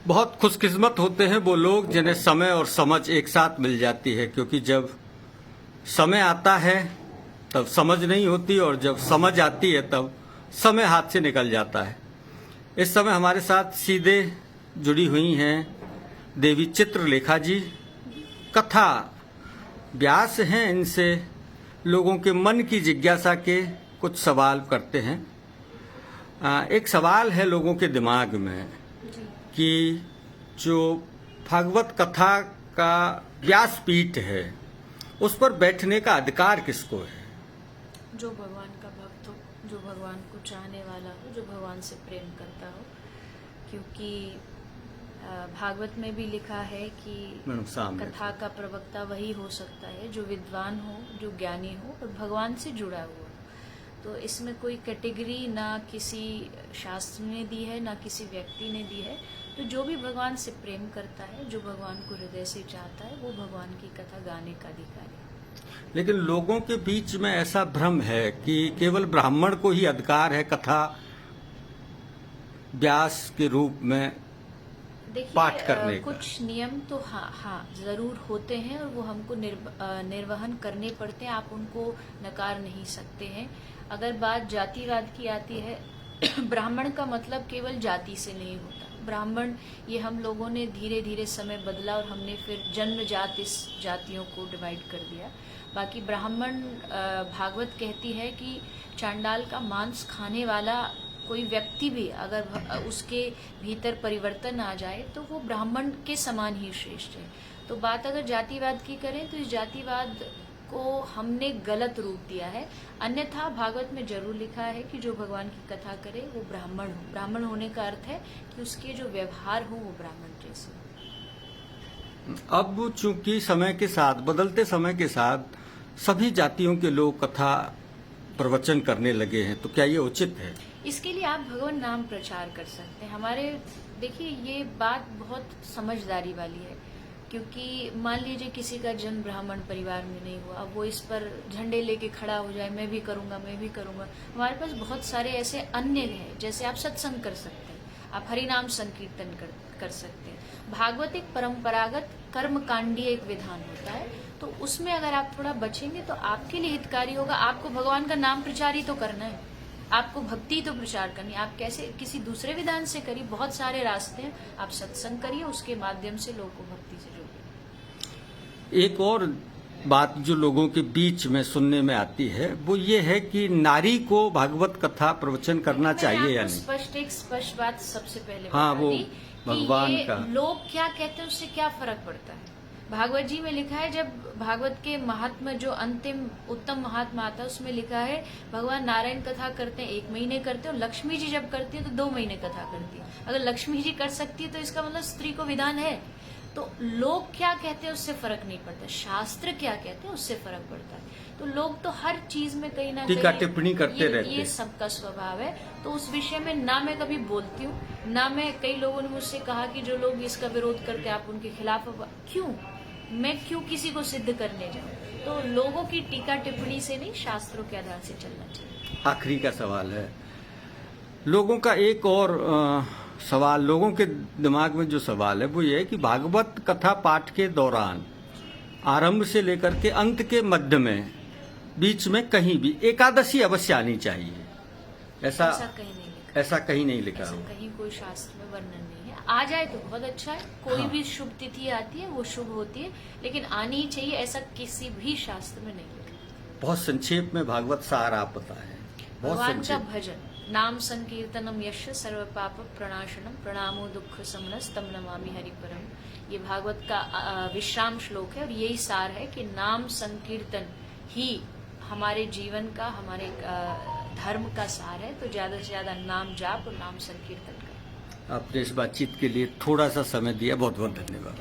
बहुत खुशकिस्मत होते हैं वो लोग जिन्हें समय और समझ एक साथ मिल जाती है, क्योंकि जब समय आता है तब समझ नहीं होती और जब समझ आती है तब समय हाथ से निकल जाता है। इस समय हमारे साथ सीधे जुड़ी हुई हैं देवी चित्रलेखा जी, कथा व्यास हैं। इनसे लोगों के मन की जिज्ञासा के कुछ सवाल करते हैं। एक सवाल है लोगों के दिमाग में कि जो भागवत कथा का व्यासपीठ है उस पर बैठने का अधिकार किसको है? जो भगवान का भक्त हो, जो भगवान को चाहने वाला हो, जो भगवान से प्रेम करता हो। क्योंकि भागवत में भी लिखा है कि कथा का प्रवक्ता वही हो सकता है जो विद्वान हो, जो ज्ञानी हो और भगवान से जुड़ा हुआ हो। तो इसमें कोई कैटेगरी ना किसी शास्त्र ने दी है ना किसी व्यक्ति ने दी है। तो जो भी भगवान से प्रेम करता है, जो भगवान को हृदय से चाहता है, वो भगवान की कथा गाने का अधिकारी है। लेकिन लोगों के बीच में ऐसा भ्रम है कि केवल ब्राह्मण को ही अधिकार है कथा व्यास के रूप में पाठ करने का। कुछ नियम तो हाँ जरूर होते हैं और वो हमको निर्वहन करने पड़ते हैं। आप उनको नकार नहीं सकते हैं। अगर बात जातिवाद की आती है, ब्राह्मण का मतलब केवल जाति से नहीं होता। ब्राह्मण ये हम लोगों ने धीरे धीरे समय बदला और हमने फिर जन्म जात इस जातियों को डिवाइड कर दिया। बाकी ब्राह्मण भागवत कहती है कि चांडाल का मांस खाने वाला कोई व्यक्ति भी अगर उसके भीतर परिवर्तन आ जाए तो वो ब्राह्मण के समान ही श्रेष्ठ है। तो बात अगर जातिवाद की करें तो इस जातिवाद को हमने गलत रूप दिया है। अन्यथा भागवत में जरूर लिखा है कि जो भगवान की कथा करे वो ब्राह्मण हो। ब्राह्मण होने का अर्थ है कि उसके जो व्यवहार हो वो ब्राह्मण जैसे हो। अब चूंकि समय के साथ, बदलते समय के साथ सभी जातियों के लोग कथा प्रवचन करने लगे हैं, तो क्या ये उचित है? इसके लिए आप भगवान नाम प्रचार कर सकते हैं। हमारे देखिए ये बात बहुत समझदारी वाली है। क्योंकि मान लीजिए किसी का जन्म ब्राह्मण परिवार में नहीं हुआ, वो इस पर झंडे लेके खड़ा हो जाए, मैं भी करूंगा, मैं भी करूंगा। हमारे पास बहुत सारे ऐसे अन्य हैं, जैसे आप सत्संग कर सकते हैं, आप हरिनाम संकीर्तन कर सकते हैं। भागवत एक परंपरागत कर्मकांडीय एक विधान होता है, तो उसमें अगर आप थोड़ा बचेंगे तो आपके लिए हितकारी होगा। आपको भगवान का नाम प्रचार ही तो करना है, आपको भक्ति तो प्रचार करनी है। आप कैसे किसी दूसरे विधान से करिए, बहुत सारे रास्ते हैं। आप सत्संग करिए, उसके माध्यम से लोगों को भक्ति से जोड़िए। एक और बात जो लोगों के बीच में सुनने में आती है वो ये है कि नारी को भागवत कथा प्रवचन करना चाहिए या नहीं? एक स्पष्ट बात सबसे पहले वो भगवान का लोग क्या कहते हैं उससे क्या फर्क पड़ता है। भागवत जी में लिखा है, जब भागवत के महात्मा जो अंतिम उत्तम महात्मा आता है उसमें लिखा है भगवान नारायण कथा करते हैं 1 महीने करते हैं, और लक्ष्मी जी जब करती है तो 2 महीने कथा करती है। अगर लक्ष्मी जी कर सकती है तो इसका मतलब स्त्री को विधान है। तो लोग क्या कहते हैं उससे फर्क नहीं पड़ता, शास्त्र क्या कहते हैं उससे फर्क पड़ता है। तो लोग तो हर चीज में कहीं ना टीका टिप्पणी करते रहते हैं। ये सबका स्वभाव है। तो उस विषय में ना मैं कभी बोलती हूँ, ना मैं, कई लोगों ने मुझसे कहा कि जो लोग इसका विरोध करते हैं आप उनके खिलाफ। मैं क्यों किसी को सिद्ध करने जाऊं? तो लोगों की टीका टिप्पणी से नहीं, शास्त्रों के आधार से चलना चाहिए। आखिरी का सवाल है, लोगों का एक और सवाल, लोगों के दिमाग में जो सवाल है वो ये है कि भागवत कथा पाठ के दौरान आरंभ से लेकर के अंत के मध्य में बीच में कहीं भी एकादशी अवश्य आनी चाहिए। ऐसा कहीं नहीं लिखा हुआ, कहीं कोई शास्त्र में वर्णन नहीं है। आ जाए तो बहुत अच्छा है। कोई भी शुभ तिथि आती है वो शुभ होती है, लेकिन आनी ही चाहिए, ऐसा किसी भी शास्त्र में नहीं लिखा। बहुत संक्षेप में भागवत सार आप बताएं। भगवान का भजन, नाम संकीर्तनम यश सर्व पाप प्रणाशनम प्रणामो दुख समनस तम नमामि हरिपरम। ये भागवत का विश्राम श्लोक है और यही सार है कि नाम संकीर्तन ही हमारे जीवन का, हमारे धर्म का सार है। तो ज्यादा से ज्यादा नाम जाप और नाम संकीर्तन करें। आपने इस बातचीत के लिए थोड़ा सा समय दिया, बहुत बहुत धन्यवाद।